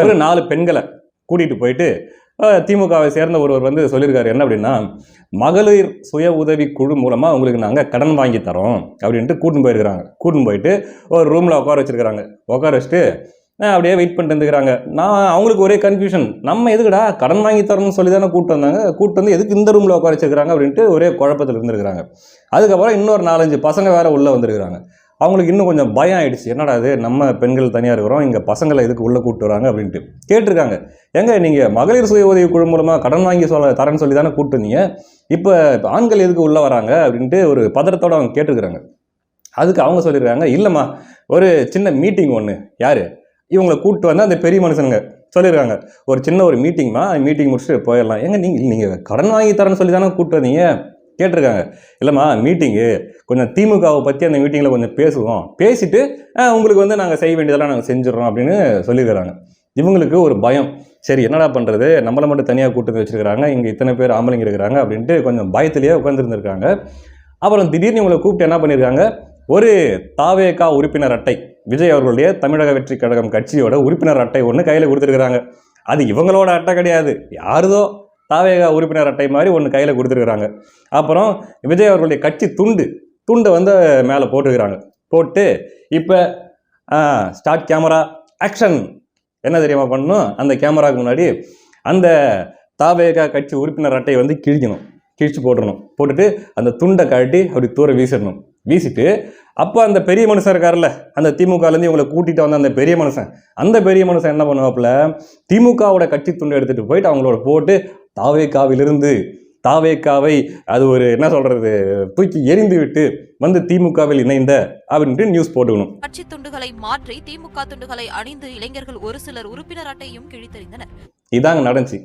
ஒரு 4 பெண்களை கூட்டிகிட்டு போயிட்டு திமுகவை சேர்ந்த ஒருவர் வந்து சொல்லியிருக்காரு என்ன அப்படின்னா, மகளிர் சுய உதவி குழு மூலமாக உங்களுக்கு நாங்கள் கடன் வாங்கி தரோம் அப்படின்ட்டு கூட்டின்னு போயிருக்கிறாங்க. கூட்டின்னு போயிட்டு ஒரு ரூமில் உட்கார வச்சுருக்கிறாங்க. உட்கார வச்சுட்டு அப்படியே வெயிட் பண்ணிட்டு இருந்துக்கிறாங்க. அவங்களுக்கு ஒரே கன்ஃபியூஷன், நம்ம எதுக்குடா கடன் வாங்கி தரணும்னு சொல்லி தானே கூப்பிட்டு வந்தாங்க, கூப்பிட்டு வந்து எதுக்கு இந்த ரூமில் உட்கார வச்சுருக்காங்க அப்படின்ட்டு ஒரே குழப்பத்தில் இருந்துருக்கிறாங்க. அதுக்கப்புறம் இன்னொரு 4-5 பசங்க வேறு உள்ளே வந்துருக்கிறாங்க. அவங்களுக்கு இன்னும் கொஞ்சம் பயம் ஆகிடுச்சு, என்னடா இது நம்ம பெண்கள் தனியாக இருக்கிறோம், இங்கே பசங்களை எதுக்கு உள்ளே கூப்பிட்டு வராங்க அப்படின்ட்டு கேட்டிருக்காங்க. ஏங்க நீங்கள் மகளிர் சுய உதவி குழு மூலமாக கடன் வாங்கி தரேன்னு சொல்லி தானே கூப்பிட்டு வந்தீங்க, இப்போ ஆண்கள் எதுக்கு உள்ளே வராங்க அப்படின்ட்டு ஒரு பதறத்தோடு அவங்க கேட்டிருக்கிறாங்க. அதுக்கு அவங்க சொல்லியிருக்காங்க, இல்லைம்மா ஒரு சின்ன மீட்டிங் ஒன்று, யார் இவங்களை கூப்பிட்டு வந்து அந்த பெரிய மனுஷனுங்க சொல்லியிருக்காங்க, ஒரு சின்ன ஒரு மீட்டிங்மா, மீட்டிங் முடிச்சுட்டு போயிடலாம். ஏங்க நீங்கள் கடன் வாங்கி தரேன்னு சொல்லி தானே கூப்பிட்டு வந்தீங்க கேட்டிருக்காங்க. இல்லைம்மா மீட்டிங்கு கொஞ்சம் திமுகவை பற்றி அந்த மீட்டிங்கில் கொஞ்சம் பேசுவோம், பேசிட்டு உங்களுக்கு வந்து நாங்கள் செய்ய வேண்டியதெல்லாம் நாங்கள் செஞ்சிடறோம் அப்படின்னு சொல்லியிருக்கிறாங்க. இவங்களுக்கு ஒரு பயம், சரி என்னடா பண்ணுறது, நம்மளை மட்டும் தனியாக கூட்டு வச்சுருக்கிறாங்க, இங்கே இத்தனை பேர் ஆம்பளைங்க இருக்கிறாங்க அப்படின்ட்டு கொஞ்சம் பயத்திலேயே உட்காந்துருந்துருக்காங்க. அப்புறம் திடீர்னு இவங்களை கூப்பிட்டு என்ன பண்ணியிருக்காங்க, ஒரு தாவேகா உறுப்பினர் அட்டை, விஜய் அவர்களுடைய தமிழக வெற்றி கழகம் கட்சியோட உறுப்பினர் அட்டை ஒன்று கையில் கொடுத்துருக்குறாங்க. அது இவங்களோட அட்டை கிடையாது, யாருதோ தாவேகா உறுப்பினர் அட்டை மாதிரி ஒன்று கையில் கொடுத்துருக்குறாங்க. அப்புறம் விஜய் அவர்களுடைய கட்சி துண்டை வந்து மேலே போட்டுருக்குறாங்க. போட்டு இப்போ ஸ்டார்ட் கேமரா ஆக்ஷன், என்ன தெரியுமா பண்ணணும், அந்த கேமராவுக்கு முன்னாடி அந்த தாவேகா கட்சி உறுப்பினர் அட்டையை வந்து கிழிச்சு போட்டுடணும். போட்டுட்டு அந்த துண்டை கழட்டி அப்படி தூர வீசிடணும். வீசிட்டு அப்போ அந்த பெரிய மனுஷன் இருக்கார்ல, அந்த திமுகலேருந்து இவங்களை கூட்டிகிட்டு வந்த அந்த பெரிய மனுஷன் என்ன பண்ணுவாப்புல, திமுகவோட கட்சி துண்டை எடுத்துகிட்டு போயிட்டு அவங்களோட போட்டு தாவேகாவை அது ஒரு என்ன சொல்றது தூக்கி எரிந்து விட்டு வந்து திமுகவில் இணைந்த அப்படின்ட்டு நியூஸ் போட்டுக்கணும். கட்சி துண்டுகளை மாற்றி திமுக துண்டுகளை அணிந்து இளைஞர்கள் ஒரு சிலர் உறுப்பினர் அட்டையும் கிழித்தறிந்தனர். இதாங்க நடந்துச்சு.